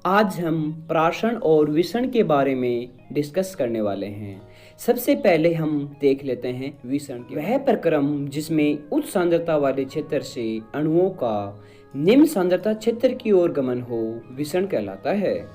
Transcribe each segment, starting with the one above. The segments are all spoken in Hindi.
आज हम प्राशन और विषण के बारे में डिस्कस करने वाले हैं। सबसे पहले हम देख लेते हैं विषण के वह प्रक्रम जिसमें उच्च सांद्रता वाले क्षेत्र से अणुओं का निम्न सांद्रता क्षेत्र की ओर गमन हो, विषण कहलाता है।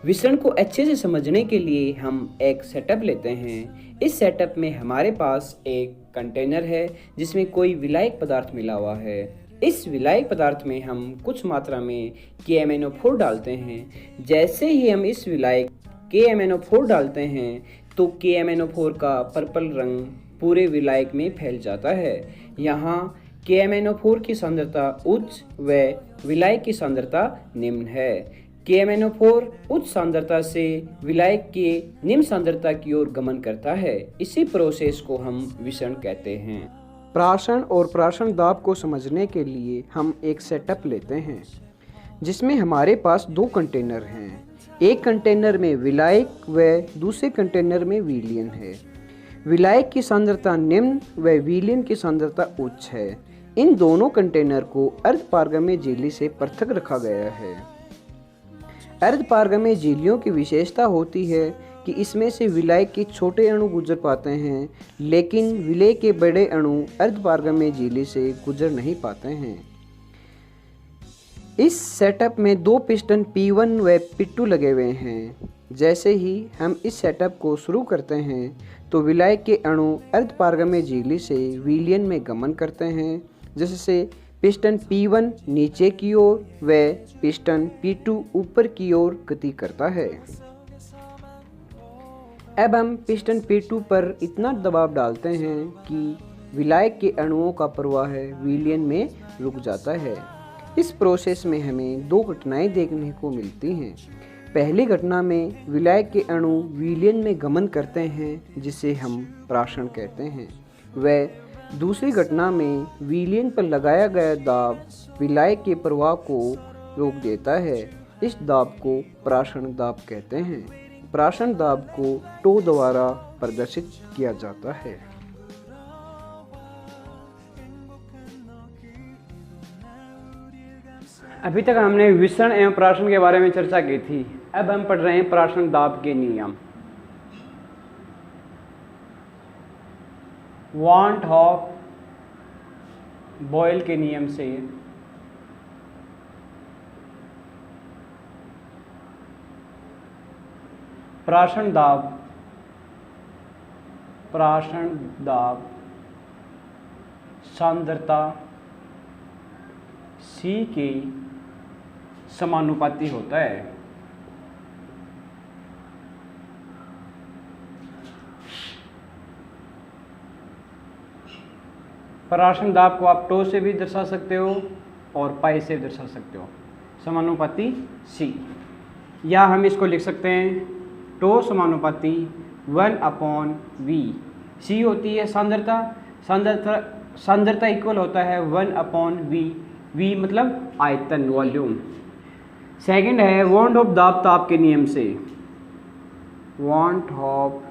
विषण को अच्छे से समझने के लिए हम एक सेटअप लेते हैं। इस सेटअप में हमारे पास एक कंटेनर है जिसमें कोई विलायक पदार्थ मिला हुआ है। इस विलायक पदार्थ में हम कुछ मात्रा में KMnO4 डालते हैं। जैसे ही हम इस विलायक KMnO4 डालते हैं तो KMnO4 का पर्पल रंग पूरे विलायक में फैल जाता है। यहाँ KMnO4 की सांद्रता उच्च व विलायक की सांद्रता निम्न है। KMnO4 उच्च सांद्रता से विलायक के निम्न सांद्रता की ओर गमन करता है। इसी प्रोसेस को हम विषण कहते हैं। प्राशन और प्राशन दाब को समझने के लिए हम एक सेटअप लेते हैं जिसमें हमारे पास दो कंटेनर हैं। एक कंटेनर में विलायक व दूसरे कंटेनर में विलयन है। विलायक की सांद्रता निम्न व विलयन की सांद्रता उच्च है। इन दोनों कंटेनर को अर्धपारगम्य झिल्ली से पृथक रखा गया है। अर्धपारगम्य झिल्लियों की विशेषता होती है कि इसमें से विलायक के छोटे अणु गुजर पाते हैं, लेकिन विलय के बड़े अणु अर्धपारगम्य झिल्ली से गुजर नहीं पाते हैं। इस सेटअप में दो पिस्टन P1 व P2 लगे हुए हैं। जैसे ही हम इस सेटअप को शुरू करते हैं तो विलायक के अणु अर्धपारगम्य झिल्ली से विलयन में गमन करते हैं, जिससे पिस्टन P1 नीचे की ओर व पिस्टन P2 ऊपर की ओर गति करता है। अब हम पिस्टन P2 पर इतना दबाव डालते हैं कि विलायक के अणुओं का प्रवाह विलयन में रुक जाता है। इस प्रोसेस में हमें दो घटनाएं देखने को मिलती हैं। पहली घटना में विलायक के अणु विलयन में गमन करते हैं, जिसे हम प्राशन कहते हैं, व दूसरी घटना में विलयन पर लगाया गया दाब विलायक के प्रवाह को रोक देता है। इस दाब को प्राशन दाब कहते हैं। प्राशन दाब को टो द्वारा प्रदर्शित किया जाता है। अभी तक हमने विषण एवं प्राशन के बारे में चर्चा की थी। अब हम पढ़ रहे हैं प्राशन दाब के नियम। वांट ऑफ बॉयल के नियम से प्राशन दाब सांद्रता C के समानुपाती होता है। प्राशन दाब को आप टो से भी दर्शा सकते हो और पाई से भी दर्शा सकते हो, समानुपाती C। या हम इसको लिख सकते हैं टो समानुपाती 1/V। C होती है सांद्रता इक्वल होता है 1/V। V मतलब आयतन, वॉल्यूम। सेकंड है वांट ऑफ दाब ताप के नियम से। वांट ऑफ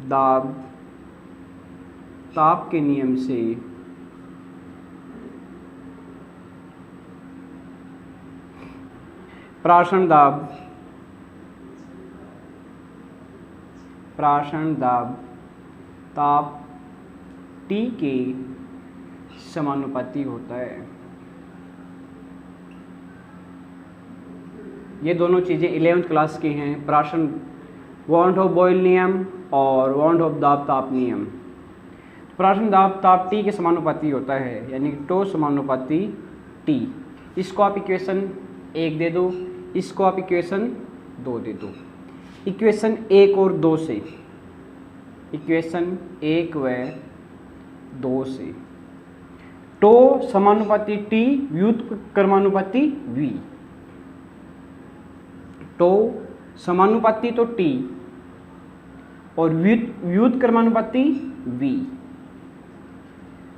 दाब ताप के नियम से प्राशन दाब ताप T के समानुपाती होता है। ये दोनों चीज़ें 11th क्लास की हैं, प्राशन वांट ऑफ बॉयल नियम और वांट ऑफ दाब ताप नियम। प्राशन दाब ताप T के समानुपाती होता है, यानी टो समानुपाती T। इसको आप इक्वेशन 1 दे दो, इसको आप इक्वेशन 2 दे दो। इक्वेशन 1 और 2 से, इक्वेशन 1 व 2 से टो समानुपाती T व्युत्क्रमानुपाती V। टो समानुपाती तो T और व्युत्क्रमानुपाती V।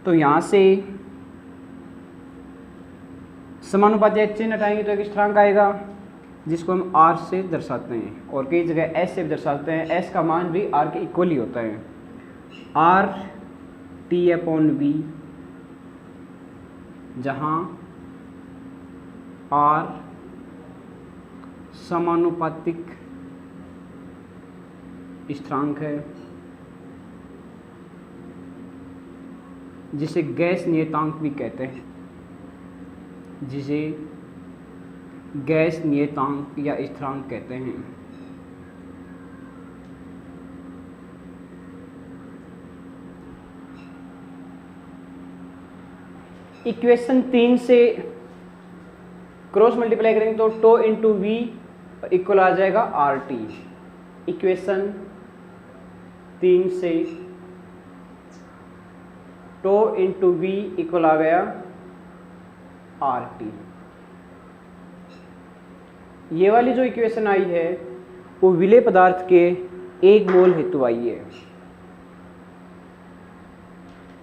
तो यहाँ से समानुपाती चिन्ह हटाएंगे तो एक स्थिरांक आएगा जिसको हम R से दर्शाते हैं, और कई जगह S से भी दर्शाते हैं। S का मान भी R के इक्वल ही होता है। R T/V, जहाँ R समानुपातिक स्थिरांक है, जिसे गैस नियतांक भी कहते हैं, जिसे गैस नियतांक या स्थिरांक कहते हैं। इक्वेशन 3 से क्रॉस मल्टीप्लाई करेंगे तो टो इंटू वी इक्वल आ जाएगा आर टी। इक्वेशन 3 से टो इंटू वी इक्वल आ गया आर टी। ये वाली जो इक्वेशन आई है वो विलेय पदार्थ के 1 मोल हेतु आई है।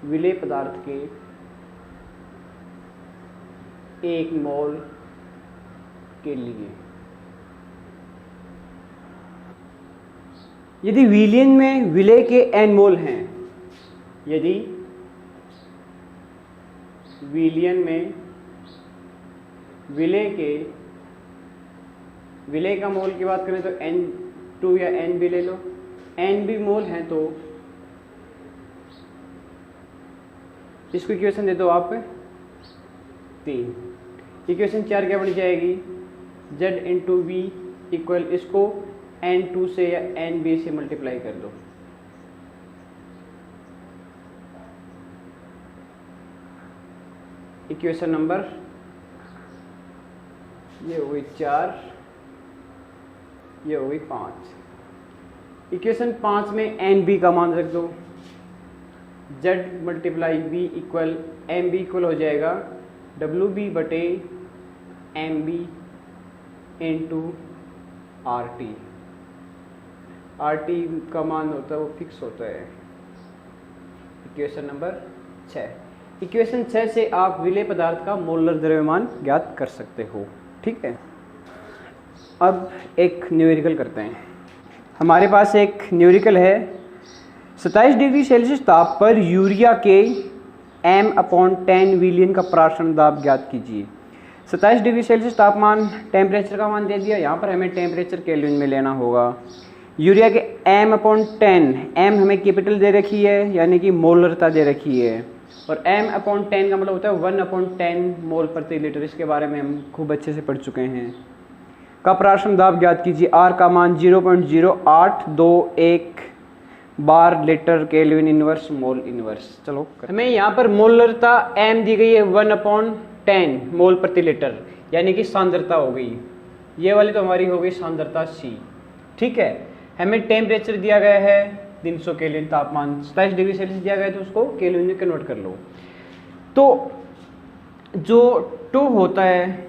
विलेय पदार्थ के 1 मोल के लिए यदि विलयन में विलेय के n मोल हैं, यदि विलयन में विलेय का मोल की बात करें तो N2 या N भी ले लो, N भी मोल हैं तो इसको इक्वेशन दे दो आप 3। इक्वेशन 4 क्या बन जाएगी, Z इंटू वी इक्वल इसको N2 से या NB से मल्टीप्लाई कर दो। इक्वेशन नंबर ये हो गई 4, ये हो गई 5। इक्वेशन 5 में NB का मान रख दो, Z multiply B equal MB equal हो जाएगा WB बटे MB इंटू RT। RT का मान होता है वो फिक्स होता है। Equation number 6। इक्वेशन 6 से आप विलेय पदार्थ का मोलर द्रव्यमान ज्ञात कर सकते हो। ठीक है, अब एक न्यूमेरिकल करते हैं। हमारे पास एक न्यूमेरिकल है, 27 डिग्री सेल्सियस ताप पर यूरिया के m/10 विलियन का प्राशन दाब ज्ञात कीजिए। 27 डिग्री सेल्सियस तापमान, टेम्परेचर का मान दे दिया, यहाँ पर हमें टेम्परेचर केल्विन में लेना होगा। यूरिया के m/10, m हमें कैपिटल दे रखी है यानी कि मोलरता दे रखी है, और m/10 का मतलब होता है 1/10 मोल प्रति लीटर। इसके बारे में हम खूब अच्छे से पढ़ चुके हैं। का प्राशन दाब ज्ञात कीजिए। R का मान 0.0821 bar litre kelvin inverse mole inverse. चलो हमें यहाँ पर मोलरता m दी गई है 1/10 मोल प्रति लीटर, यानी कि सांद्रता हो गई। ये वाली तो हमारी हो गई सांद्रता C। ठीक है, हमें टेम्परेचर दिया गया है 300 केल्विन, तापमान 27 डिग्री सेल्सियस दिया गया है तो उसको केल्विन में कन्वर्ट कर लो। तो जो टो होता है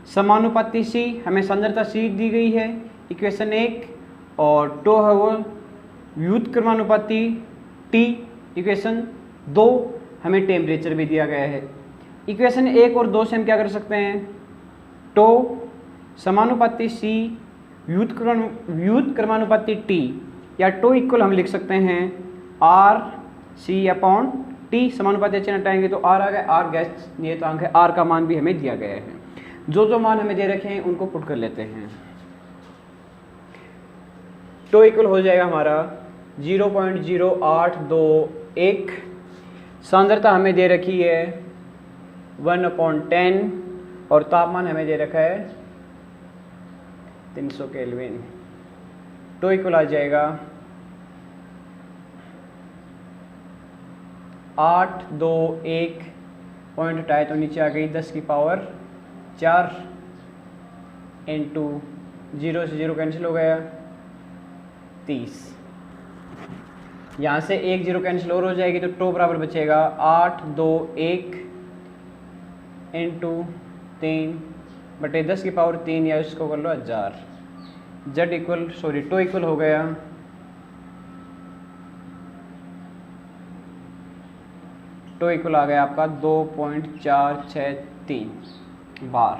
समानुपाती C, हमें सांद्रता C दी गई है इक्वेशन 1, और टो है वो व्युत्क्रमानुपाती T इक्वेशन 2, हमें टेम्परेचर भी दिया गया है। इक्वेशन 1 और 2 से हम क्या कर सकते हैं, टो समानुपाती C व्युत्क्रमानुपाती T, या टो इक्वल हम लिख सकते हैं RC/T। समानुपाती चिन्ह हटाएंगे तो R आ गया, R गैस नियतांक है, R का मान भी हमें दिया गया है। जो मान हमें दे रखे हैं उनको पुट कर लेते हैं। टो इक्वल हो जाएगा हमारा 0.0821, सांद्रता हमें दे रखी है 1/10, और तापमान हमें दे रखा है 300 केल्विन। टो इक्वल आ जाएगा 821 पॉइंट हटाए तो नीचे आ गई 10 की पावर 4 इंटू 0 से 0 कैंसिल हो गया 30। यहाँ से 1 0 कैंसिल और हो जाएगी तो टो बराबर बचेगा 821 इंटू 3 बटे 10 की पावर 3, या इसको कर लो 1000। Z इक्वल टो इक्वल हो गया टो इक्वल आ गया आपका 2.463 बार।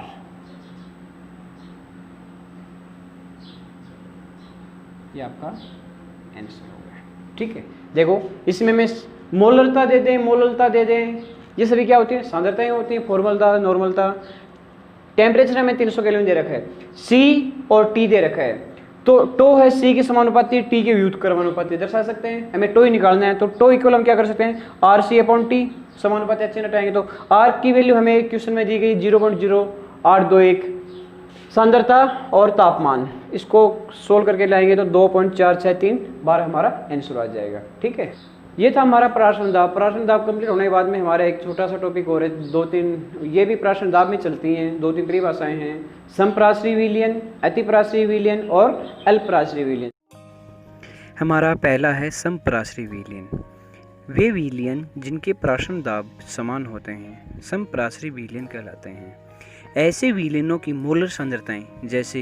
ये आपका आंसर हो गया। ठीक है, देखो इसमें मैं मोलरता दे दें, ये सभी क्या होती है, सांद्रताएं होती हैं, फॉर्मलता, नॉर्मलता। टेम्परेचर हमें 300 केल्विन दे रखा है, सी और टी दे रखा है, तो टो है सी के समानुपाती, टी के व्युत्क्रमानुपाती दर्शा सकते हैं। हमें टो ही निकालना है, तो टो इक्वल हम क्या कर सकते हैं, आर सी अपॉन टी, समानुपाती अच्छे हटाएंगे तो आर की वैल्यू हमें क्वेश्चन में दी गई 0.0821 सांद्रता और तापमान, इसको सोल्व करके लाएंगे तो 2.463 बार हमारा आंसर आ जाएगा। ठीक है, ये था हमारा प्राशन दाब। प्राशन दाब कंप्लीट होने के बाद में हमारा एक छोटा सा टॉपिक और है, 2-3 ये भी प्राशन दाब में चलती हैं, 2-3 परिभाषाएं हैं, समप्राशरी विलयन, अतिप्राशरी विलयन और अल्पप्राशरी विलयन। हमारा पहला है समप्राशरी विलयन। वे विलयन जिनके प्राशन दाब समान होते हैं समप्राशरी विलयन कहलाते हैं। ऐसे विलयनों की मोलर सांद्रताएं जैसे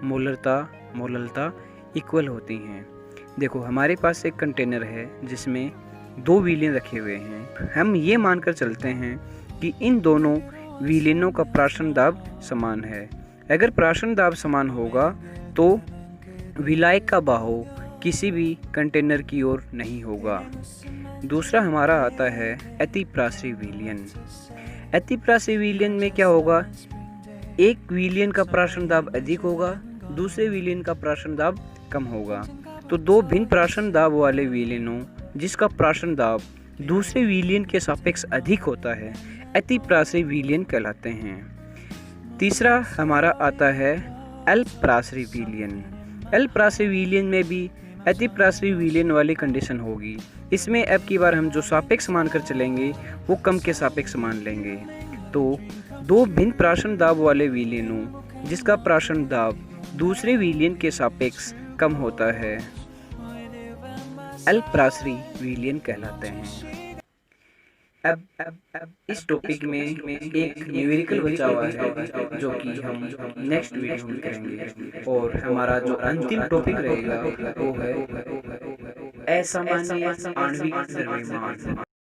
मोलरता इक्वल होती हैं। देखो हमारे पास एक कंटेनर है जिसमें 2 विलयन रखे हुए हैं। हम ये मानकर चलते हैं कि इन दोनों विलयनों का प्राशन दाब समान है। अगर प्राशन दाब समान होगा तो विलायक का बहाव किसी भी कंटेनर की ओर नहीं होगा। दूसरा हमारा आता है अतिप्राशरी विलयन। अतिप्राशरी विलयन में क्या होगा, एक विलयन का प्राशन दाब अधिक होगा, दूसरे विलयन का प्राशन दाब कम होगा। तो 2 भिन्न प्राशन दाब वाले विलयनों जिसका प्राशन दाब दूसरे विलयन के सापेक्ष अधिक होता है अतिप्राशरी विलयन कहलाते हैं। तीसरा हमारा आता है अल्पप्राशरी विलयन। अल्पप्राशरी विलयन में भी अतिप्राशरी विलयन वाली कंडीशन होगी। इसमें अब की बार हम जो सापेक्ष मानकर चलेंगे वो कम के सापेक्ष मान लेंगे। तो 2 भिन्न प्राशन दाब वाले विलयनों जिसका प्राशन दाब दूसरे विलयन के सापेक्ष कम होता है अल्पप्राशरी विलयन कहलाते हैं। अब इस टॉपिक में एक न्यूमेरिकल बचा हुआ है जो कि हम नेक्स्ट वीडियो में करेंगे, और हमारा जो अंतिम टॉपिक रहेगा वो है असामान्य आणविक द्रव्यमान।